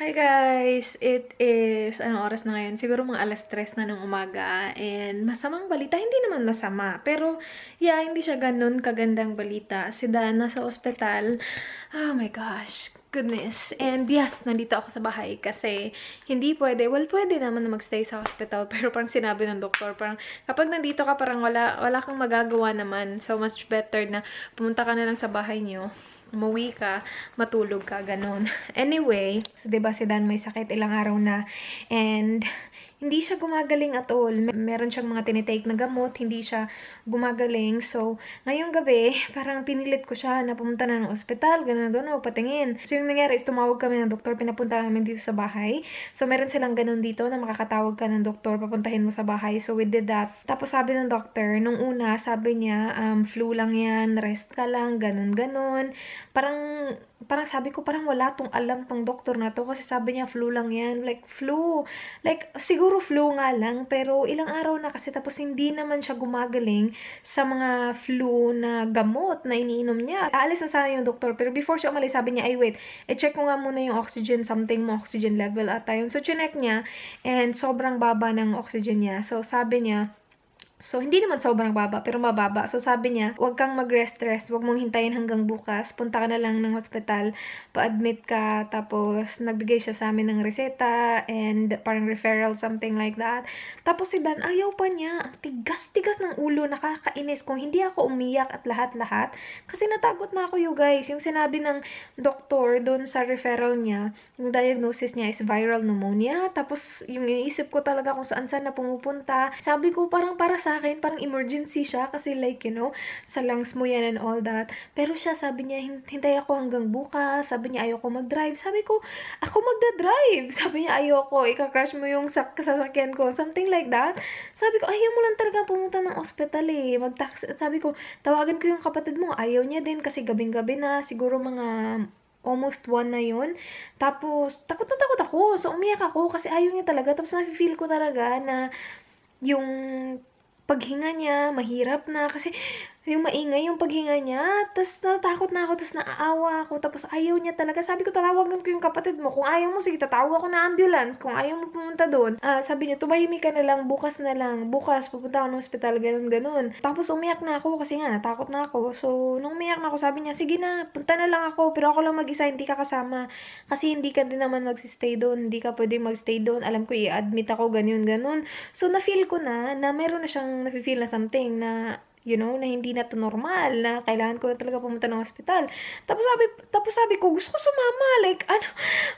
Hi guys! It is, anong oras na ngayon? Siguro mga 3:00 na ng umaga. And masamang balita, hindi naman masama. Pero, yeah, hindi siya ganun kagandang balita. Si Dan nasa ospital. Oh my gosh, goodness. And yes, nandito ako sa bahay kasi hindi pwede. Well, pwede naman na magstay sa hospital. Pero parang sinabi ng doktor, parang kapag nandito ka, parang wala kang magagawa naman. So, much better na pumunta ka na lang sa bahay niyo. Umuwi ka, matulog ka, ganun. Anyway, so, diba si Dan may sakit ilang araw na, and hindi siya gumagaling at all. Meron siyang mga tinitake na gamot, hindi siya gumagaling. So, ngayong gabi, parang pinilit ko siya na pumunta na ng ospital, ganun, patingin. So, yung nangyari is tumawag kami ng doktor, pinapunta namin dito sa bahay. So, meron silang ganun dito na makakatawag ka ng doktor, papuntahin mo sa bahay. So, we did that. Tapos sabi ng doktor, nung una, sabi niya, flu lang yan, rest ka lang, ganun. Parang sabi ko, parang wala tong alam tong doktor na to kasi sabi niya flu lang yan. Like, flu. Like, siguro flu nga lang, pero ilang araw na kasi tapos hindi naman siya gumagaling sa mga flu na gamot na iniinom niya. Aalis na sana yung doktor, pero before siya umalis, sabi niya, ay wait, i-check ko nga muna yung oxygen oxygen level ata yun. So, chinek niya, and sobrang baba ng oxygen niya. So, sabi niya, so, hindi naman sobrang baba, pero mababa. So, sabi niya, huwag kang mag-rest, huwag mong hintayin hanggang bukas. Punta ka na lang ng hospital, pa-admit ka, tapos nagbigay siya sa amin ng reseta, and parang referral, something like that. Tapos si Dan, ayaw pa niya. Ang tigas-tigas ng ulo, nakakainis. Kung hindi ako umiyak at lahat-lahat, kasi natakot na ako, you guys. Yung sinabi ng doktor doon sa referral niya, yung diagnosis niya is viral pneumonia. Tapos, yung iniisip ko talaga kung saan-saan na pumupunta. Sabi ko, parang para sa akin, parang emergency siya kasi like, sa lungs mo yan and all that. Pero siya, sabi niya, hintay ako hanggang bukas. Sabi niya, ayoko mag-drive. Sabi ko, ako magda-drive. Sabi niya, ayoko, ika-crash mo yung sasakyan ko. Something like that. Sabi ko, ayaw mo lang talaga pumunta ng ospital eh. Mag-taxi. Sabi ko, tawagan ko yung kapatid mo. Ayaw niya din kasi gabing-gabi na. Siguro mga almost 1 na yun. Tapos, takot na takot ako. So, umiyak ako kasi ayaw niya talaga. Tapos, nafe-feel ko talaga na yung paghinga niya, mahirap na. Kasi, yung maingay yung paghinga niya. Tapos, natakot na ako. Tapos, naaawa ako. Tapos, ayaw niya talaga. Sabi ko, tawagan ko yung kapatid mo. Kung ayaw mo, sige, tatawag ako na ambulance. Kung ayaw mo pumunta doon. Sabi niya, tumahimik ka na lang. Bukas na lang. Bukas, pupunta ako ng hospital. Ganun. Tapos, umiyak na ako kasi nga, natakot na ako. So, nung umiyak na ako, sabi niya, sige na, punta na lang ako. Pero ako lang mag-isa, hindi ka kasama. Kasi hindi ka din naman mag-stay doon. Hindi ka pwedeng mag-stay doon. Alam ko, i-admit ako, ganun. So, na-feel ko na meron na siyang na-feel na something na, na hindi na to normal, na kailangan ko na talaga pumunta ng hospital. Tapos sabi ko, gusto ko sumama. Like, ano,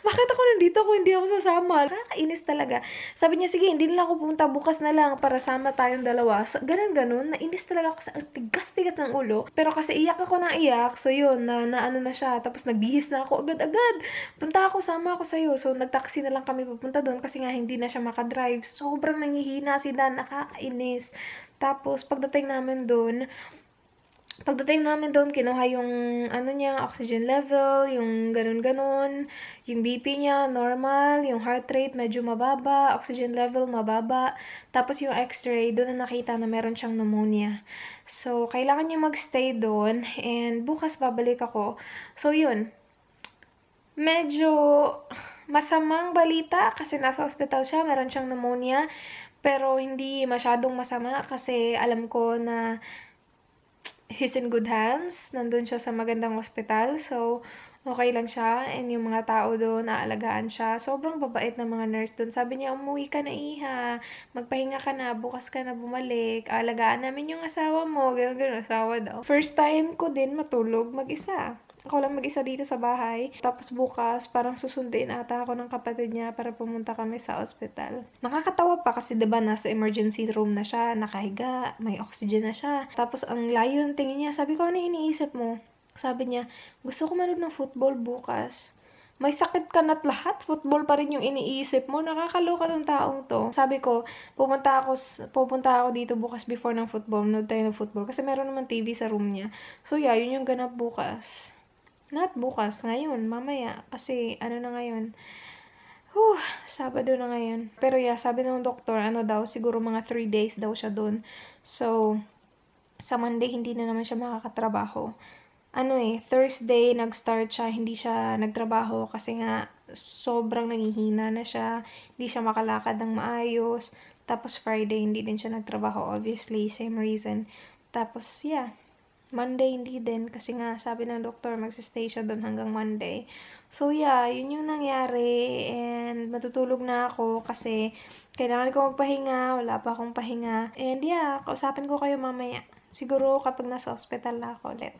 bakit ako nandito kung hindi ako sasama? Nakakainis talaga. Sabi niya, sige, hindi na ako pumunta, bukas na lang para sama tayong dalawa. So, ganun. Nainis talaga ako sa tigas-tigas ng ulo. Pero kasi iyak ako na iyak, so yun, na ano na siya. Tapos nagbihis na ako agad-agad. Punta ako, sama ako sa'yo. So, nagtaxi na lang kami papunta doon kasi nga hindi na siya makadrive. Sobrang nanghihina si Dan, nakakainis. Tapos, pagdating namin doon, kinuha yung, niya, oxygen level, yung ganun. Yung BP niya, normal. Yung heart rate, medyo mababa. Oxygen level, mababa. Tapos yung x-ray, doon na nakita na meron siyang pneumonia. So, kailangan niya magstay doon. And bukas babalik ako. So, yun. Medyo masamang balita kasi nasa hospital siya. Meron siyang pneumonia. Pero hindi masyadong masama kasi alam ko na he's in good hands. Nandun siya sa magandang ospital. So, okay lang siya. And yung mga tao doon, naalagaan siya. Sobrang babait ng mga nurse doon. Sabi niya, umuwi ka na, iha. Magpahinga ka na. Bukas ka na bumalik. Alagaan namin yung asawa mo. Ganun, asawa daw. First time ko din matulog mag-isa. Ako lang mag-isa dito sa bahay. Tapos bukas, parang susundin ata ako ng kapatid niya para pumunta kami sa ospital. Nakakatawa pa kasi diba nasa emergency room na siya, nakahiga, may oxygen na siya. Tapos ang layo ng tingin niya, sabi ko, ano iniisip mo? Sabi niya, gusto ko manood ng football bukas. May sakit ka na't lahat, football pa rin yung iniisip mo, nakakaloka ng taong to. Sabi ko, pupunta ako dito bukas before ng football, manood tayo ng football. Kasi meron naman TV sa room niya. So yeah, yun yung ganap bukas. Not bukas, ngayon, mamaya. Kasi, na ngayon? Sabado na ngayon. Pero yeah, sabi ng doktor, siguro mga 3 days daw siya doon. So, sa Monday, hindi na naman siya makakatrabaho. Thursday, nag-start siya, hindi siya nagtrabaho kasi nga, sobrang nanghihina na siya. Hindi siya makalakad ng maayos. Tapos Friday, hindi din siya nagtrabaho. Obviously, same reason. Tapos, yeah. Monday, hindi din. Kasi nga, sabi ng doktor, magsistay siya doon hanggang Monday. So, yeah, yun yung nangyari. And, matutulog na ako kasi kailangan ko magpahinga. Wala pa akong pahinga. And, yeah, kausapin ko kayo mamaya. Siguro kapag nasa hospital na ako ulit.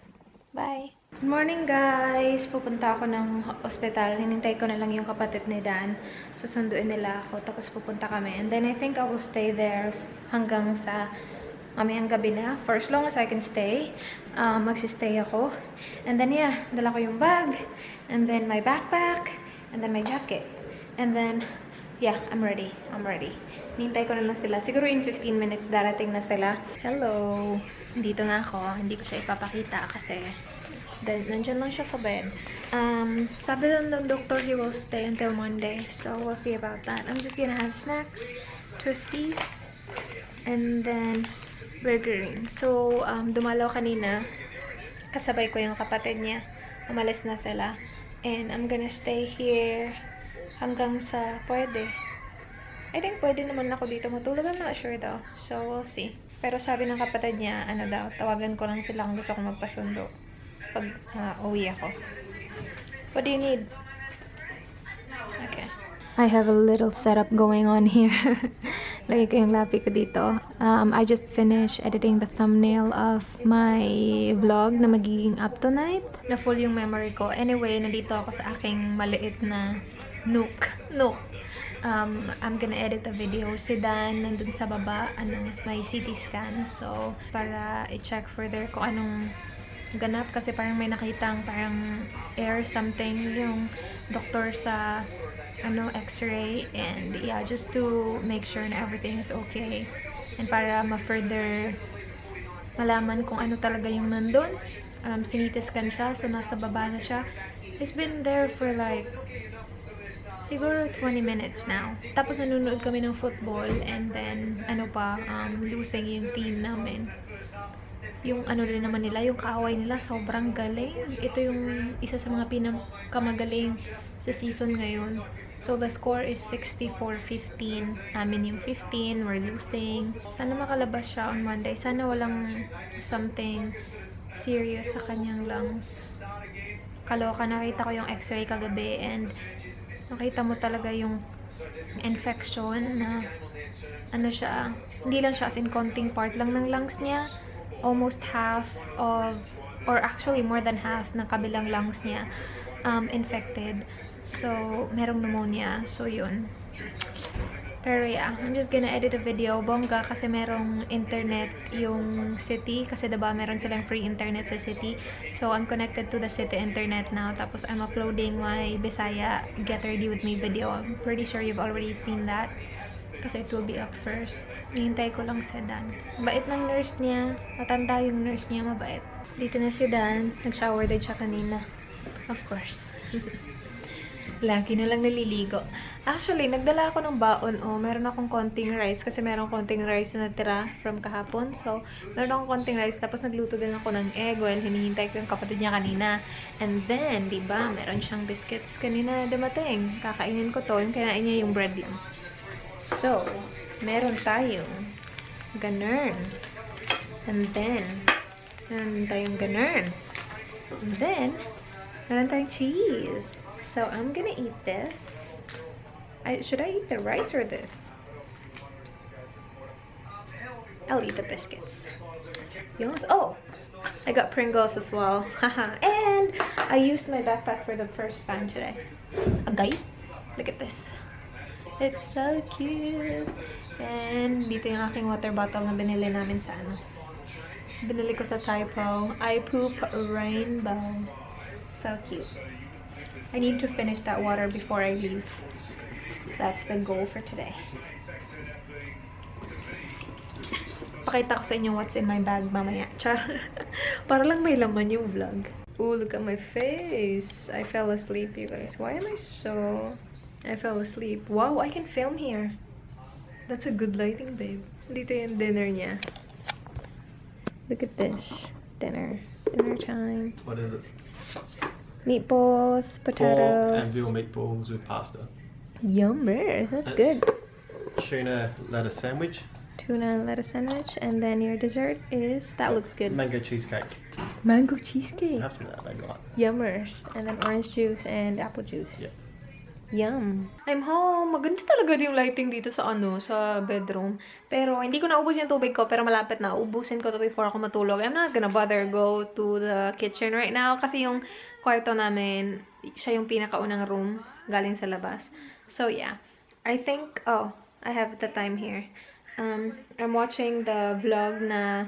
Bye! Good morning, guys! Pupunta ako ng hospital. Hinintay ko na lang yung kapatid ni Dan. Susunduin nila ako. Tapos pupunta kami. And then, I think I will stay there hanggang sa mamayang gabi na. For as long as I can stay. Magsistay ako. And then, yeah, dala ko yung bag. And then, my backpack. And then, my jacket. And then, yeah, I'm ready. I'm ready. Hinintay ko na lang sila. Siguro in 15 minutes darating na sila. Hello! Dito na ako. Hindi ko siya ipapakita kasi nandyan lang siya sa bed. Sabi lang ng doctor he will stay until Monday. So, we'll see about that. I'm just gonna have snacks, twisties, and then burgering. So, dumalaw kanina. Kasabay ko yung kapatid niya. Umalis na sila. And I'm gonna stay here hanggang sa pwede. I think pwede naman ako dito matulog. I'm not sure though. So, we'll see. Pero sabi ng kapatid niya, ano daw, tawagan ko lang sila kung gusto ko magpasundo pag uwi ako. What do you need? Okay. I have a little setup going on here. Lagay ko yung lapi ko dito. I just finished editing the thumbnail of my vlog na magiging up tonight. Na full yung memory ko. Anyway, nandito ako sa aking maliit na nook. I'm gonna edit a video. Si Dan nandun sa baba, may CT scan. So, para i-check further kung anong ganap. Kasi parang may nakitang parang air something yung doktor sa x-ray. And yeah, just to make sure na everything is okay. And para ma-further malaman kung ano talaga yung nandun. CT scan siya. So, nasa baba na siya. He's been there for like siguro 20 minutes now. Tapos nanonood kami ng football and then losing yung team namin. Yung rin naman nila, yung kaaway nila sobrang galing. Ito yung isa sa mga pinakamagaling sa season ngayon. So the score is 64-15. Amin yung 15, we're losing. Sana makalabas siya on Monday. Sana walang something serious sa kanyang lungs. Kaloka, nakita ko yung x-ray kagabi and nakita mo talaga yung infection na siya, hindi lang siya as in konting part lang ng lungs niya. Almost half of, or actually more than half ng kabilang lungs niya infected. So, merong pneumonia. So, yun. Pero yeah, I'm just gonna edit a video. Bongga kasi merong internet yung city. Kasi diba meron silang free internet sa city. So I'm connected to the city internet now. Tapos I'm uploading my Bisaya Get Ready With Me video. I'm pretty sure you've already seen that. Kasi it will be up first. Hihintay ko lang si Dan. Bait ng nurse niya. Matanda yung nurse niya, mabait. Dito na si Dan. Nag-shower din siya kanina. Of course. Lagi na lang naliligo. Actually, nagdala ako ng baon. Meron akong konting rice. Kasi meron konting rice na natira from kahapon. So, meron akong konting rice. Tapos nagluto din ako ng egg. Well, hinihintay ko yung kapatid niya kanina. And then, diba, meron siyang biscuits kanina dumating. Kakainin ko to. Yung kinain niya yung bread lang. So, meron tayong ganun. And then, meron tayong ganun. And then, meron tayong cheese. So, I'm gonna eat this. Should I eat the rice or this? I'll eat the biscuits. Yes. Oh! I got Pringles as well. Haha. And I used my backpack for the first time today. Agay? Look at this. It's so cute. And dito yung aking water bottle na binili namin sa binili ko sa Typo. I Poop Rainbow. So cute. I need to finish that water before I leave. That's the goal for today. Pakita ko sa inyo what's in my bag mamaya. Char. Para lang may laman yung vlog. Ooh, look at my face. I fell asleep, you guys. Why am I so... I fell asleep. Wow, I can film here. That's a good lighting, babe. Dito yung dinner niya. Look at this. Dinner. Dinner time. What is it? Meatballs, Pork and potatoes. veal meatballs with pasta. Yummer, that's good. Tuna lettuce sandwich. Tuna and lettuce sandwich, and then your dessert is, that looks good. Mango cheesecake. Mango cheesecake. Have some of that, maybe like. Yummers. And then orange juice and apple juice. Yeah. Yum. I'm home. Maganda talaga yung lighting dito sa sa bedroom. Pero hindi ko naubos yung tubig ko, pero malapit na. Ubusin ko to before ako matulog. I'm not gonna bother go to the kitchen right now kasi yung kwarto namin, siya yung pinakaunang room galing sa labas. So yeah. I think, I have the time here. I'm watching the vlog na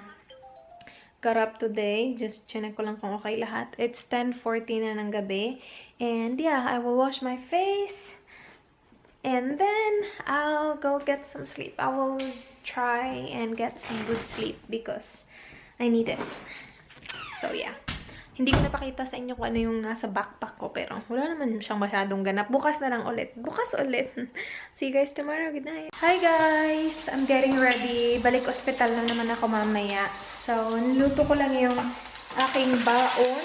got up today. Just chinek ko lang kung okay lahat. It's 10:40 na ng gabi. And yeah, I will wash my face. And then I'll go get some sleep. I will try and get some good sleep because I need it. So yeah. Hindi ko napakita sa inyo kung ano yung nasa backpack ko. Pero wala naman siyang masyadong ganap. Bukas na lang ulit. Bukas ulit. See you guys tomorrow. Good night. Hi guys! I'm getting ready. Balik ospital na naman ako mamaya. So, niluto ko lang yung aking baon.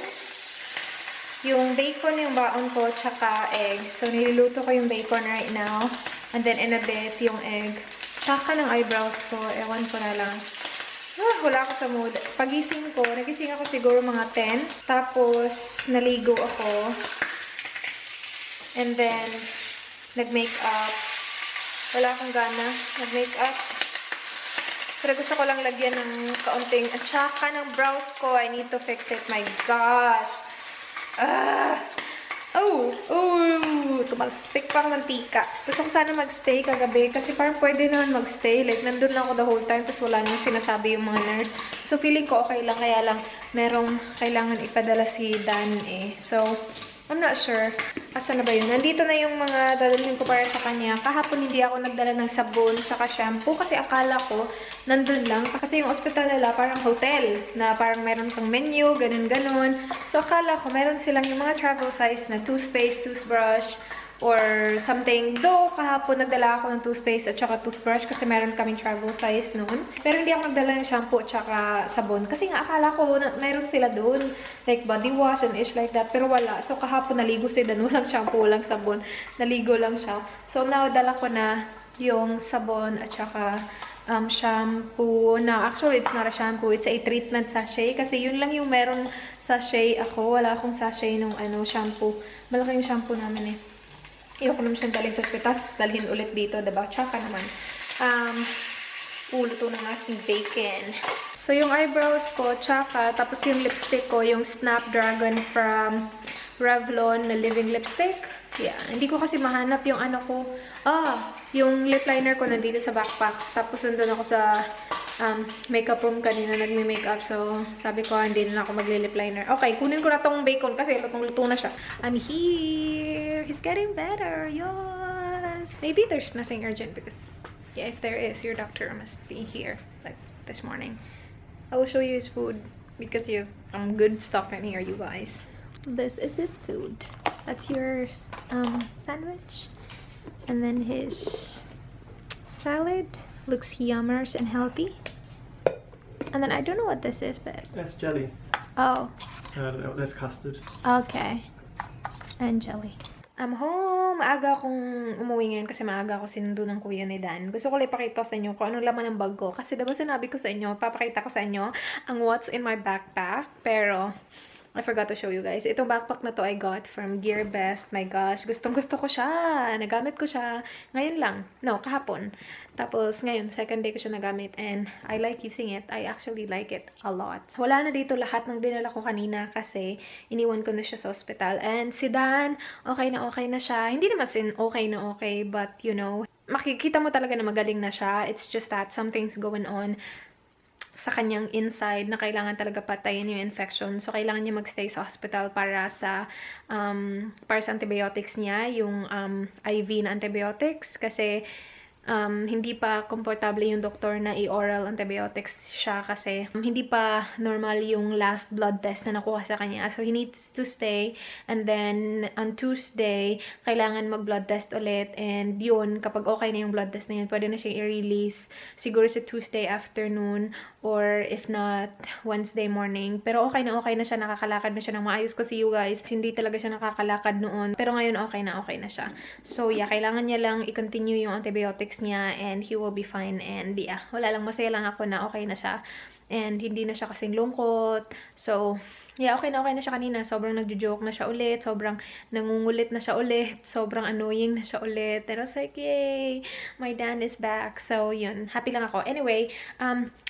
Yung bacon yung baon ko, tsaka egg. So, niluluto ko yung bacon right now. And then, in a bit, yung egg. Tsaka ng eyebrows ko. Ewan ko na lang. Wala ako sa mood. Pagising ko, nagising ako siguro mga 10. Tapos, naligo ako. And then, nag-makeup. Wala akong gana. Nag-makeup. Pero gusto ko lang lagyan ng kaunting at saka ng brows ko. I need to fix it. My gosh. Tumalsik pa ang mantika. Gusto ko sana magstay kagabi kasi parang pwede naman magstay. Like, nandun lang ako the whole time tapos wala nang sinasabi yung mga nurse. So, feeling ko okay lang. Kaya lang, merong kailangan ipadala si Dan eh. So, I'm not sure. Asa na ba yun? Nandito na yung mga dadalhin ko para sa kanya. Kahapon hindi ako nagdala ng sabon saka shampoo kasi akala ko nandun lang. Kasi yung hospital nila parang hotel na parang meron kang menu, ganun-ganun. So akala ko meron silang yung mga travel size na toothpaste, toothbrush, or something. Though, kahapon nagdala ako ng toothpaste at saka toothbrush kasi meron kaming travel size noon. Pero hindi ako nagdala ng shampoo at saka sabon. Kasi nga, akala ko na meron sila doon. Like body wash and ish like that. Pero wala. So, kahapon naligo si Dan. Walang shampoo, walang sabon. Naligo lang siya. So, now, dala ko na yung sabon at saka shampoo. Now, actually, it's not a shampoo. It's a treatment sachet. Kasi yun lang yung meron sachet ako. Wala akong sachet nung shampoo. Malaki yung shampoo namin eh. Ayoko naman siyang dalhin sa hospital. Dalhin ulit dito, diba? Tsaka naman. Luto ng aking bacon. So, yung eyebrows ko, tsaka, tapos yung lipstick ko, yung Snapdragon from Revlon na Living Lipstick. Yeah. Hindi ko kasi mahanap yung ko. Yung lip liner ko nandito sa backpack. Tapos, nandun ako sa makeup room kanina, nagme-makeup. So, sabi ko, hindi na ako magli-lip liner. Okay, kunin ko na tong bacon kasi lutong-luto na siya. I'm here! He's getting better! Yes! Maybe there's nothing urgent because, yeah, if there is, your doctor must be here, like, this morning. I will show you his food because he has some good stuff in here, you guys. This is his food. That's your sandwich. And then his salad. Looks yummers and healthy. And then I don't know what this is, but... That's jelly. Oh. That's custard. Okay. And jelly. I'm home. Maaga akong umuwi ngayon kasi maaga ako sinundo ng kuya ni Dan. Gusto ko lang ipakita sa inyo kung anong laman ng bag ko. Kasi diba sinabi ko sa inyo, papakita ko sa inyo ang what's in my backpack. Pero... I forgot to show you guys. Itong backpack na to I got from Gear Best. My gosh, gustong-gusto ko siya. Nagamit ko siya ngayon lang. No, kahapon. Tapos ngayon, second day ko siya nagamit and I like using it. I actually like it a lot. Wala na dito lahat ng dinala ko kanina kasi iniwan ko na siya sa hospital. And si Dan, okay na siya. Hindi naman sin okay na okay, but you know, makikita mo talaga na magaling na siya. It's just that something's going on sa kanyang inside na kailangan talaga patayin yung infection. So, kailangan niya magstay sa hospital para sa antibiotics niya, yung IV na antibiotics. Kasi, hindi pa komportable yung doktor na i-oral antibiotics siya kasi hindi pa normal yung last blood test na nakuha sa kanya. So, he needs to stay. And then, on Tuesday, kailangan mag-blood test ulit. And yun, kapag okay na yung blood test na yun, pwede na siya i-release siguro sa Tuesday afternoon or if not, Wednesday morning. Pero okay na siya. Nakakalakad na siya ng maayos kasi you guys, hindi talaga siya nakakalakad noon. Pero ngayon, okay na siya. So, yeah, kailangan niya lang i-continue yung antibiotics niya and he will be fine. And yeah, wala lang, masaya lang ako na okay na siya. And hindi na siya kasing lungkot. So, yeah, okay na siya kanina. Sobrang nagjo-joke na siya ulit. Sobrang nangungulit na siya ulit. Sobrang annoying na siya ulit. And I was like, yay! My Dan is back. So, yun. Happy lang ako. Anyway,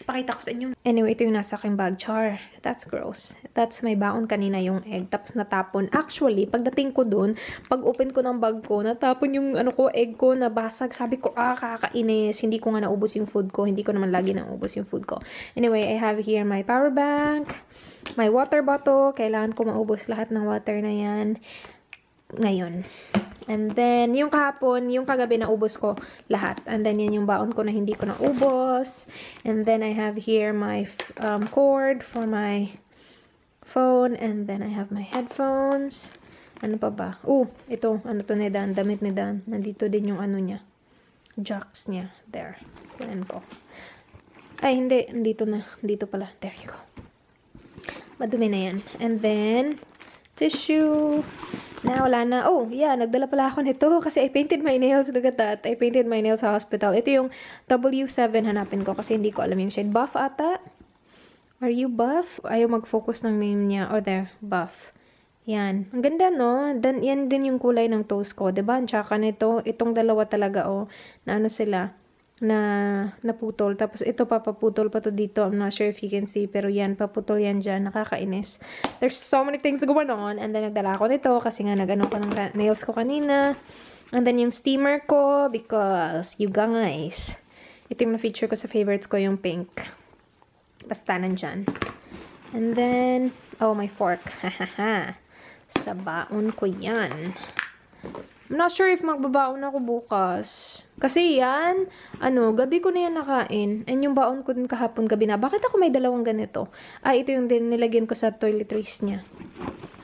pakita ko sa inyo. Anyway, ito yung nasa aking bag. Char. That's gross. That's my baon kanina yung egg. Tapos natapon. Actually, pagdating ko dun, pag open ko ng bag ko, natapon yung egg ko, nabasag. Sabi ko, kakainis. Hindi ko nga naubos yung food ko. Hindi ko naman lagi naubos yung food ko. Anyway, I have here my power bank. My water bottle. Kailangan ko maubos lahat ng water na yan ngayon. And then, yung kahapon, yung kagabi naubos ko lahat. And then, yan yung baon ko na hindi ko naubos. And then, I have here my cord for my phone. And then, I have my headphones. Ano pa ba? Ito. Ano to ni Dan? Damit ni Dan. Nandito din yung ano niya. Jocks niya. There. Yan ko. Ay, hindi. Dito na. Dito pala. There you go. Madumi na yan. And then, tissue. Na, wala na. Oh, yeah. Nagdala pala ako nito kasi I painted my nails. Look at that. I painted my nails sa hospital. Ito yung W7 hanapin ko kasi hindi ko alam yung shade. Buff ata? Are you buff? Ayaw mag-focus ng name niya. Or there. Buff. Yan. Ang ganda, no? Yan din yung kulay ng toes ko. Diba? Ang tsaka nito. Itong dalawa talaga, na ano sila. Na naputol. Tapos ito papaputol pa to dito. I'm not sure if you can see. Pero yan, paputol yan dyan. Nakakainis. There's so many things going on. And then nagdala ako nito kasi nga nag-ano ko ng nails ko kanina. And then yung steamer ko because you guys. Ito yung na-feature ko sa favorites ko yung pink. Basta nandyan. And then, my fork. Hahaha. Sa baon ko yan. I'm not sure if magbabaon ako bukas. Kasi yan, gabi ko na yan nakain. And yung baon ko din kahapon gabi na. Bakit ako may dalawang ganito? Ito yung din nilagyan ko sa toiletries niya.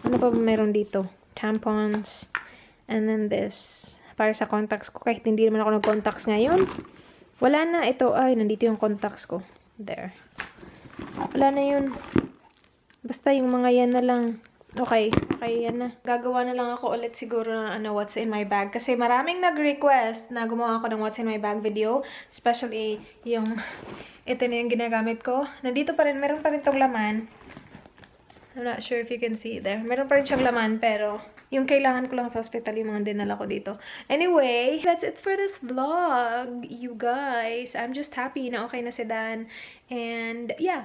Ano pa ba meron dito? Tampons. And then this. Para sa contacts ko. Kahit hindi naman ako nag-contacts ngayon. Wala na. Ito, nandito yung contacts ko. There. Wala na yun. Basta yung mga yan na lang. Okay, yan na. Gagawa na lang ako ulit siguro ng what's in my bag. Kasi maraming nag-request na gumawa ako ng what's in my bag video. Especially yung, ito na yung ginagamit ko. Nandito pa rin, meron pa rin tong laman. I'm not sure if you can see there. Meron pa rin siyang laman, pero yung kailangan ko lang sa hospital, yung mga dinala ko dito. Anyway, that's it for this vlog, you guys. I'm just happy na okay na si Dan. And yeah.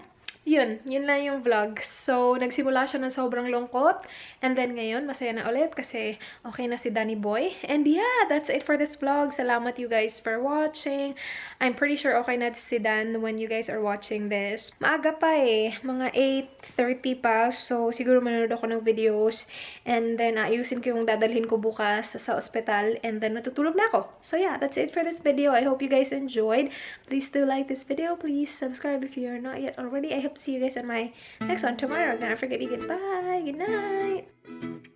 Yun lang yung vlog. So, nagsimula siya ng sobrang lungkot. And then ngayon, masaya na ulit kasi okay na si Danny Boy. And yeah, that's it for this vlog. Salamat you guys for watching. I'm pretty sure okay na si Dan when you guys are watching this. Maaga pa mga 8:30 pa. So, siguro manonood ako ng videos. And then, ayusin ko yung dadalhin ko bukas sa ospital. And then, matutulog na ako. So yeah, that's it for this video. I hope you guys enjoyed. Please do like this video. Please subscribe if you're not yet already. I hope to see you guys in my next one tomorrow. Don't forget, vegan. Bye. Good night.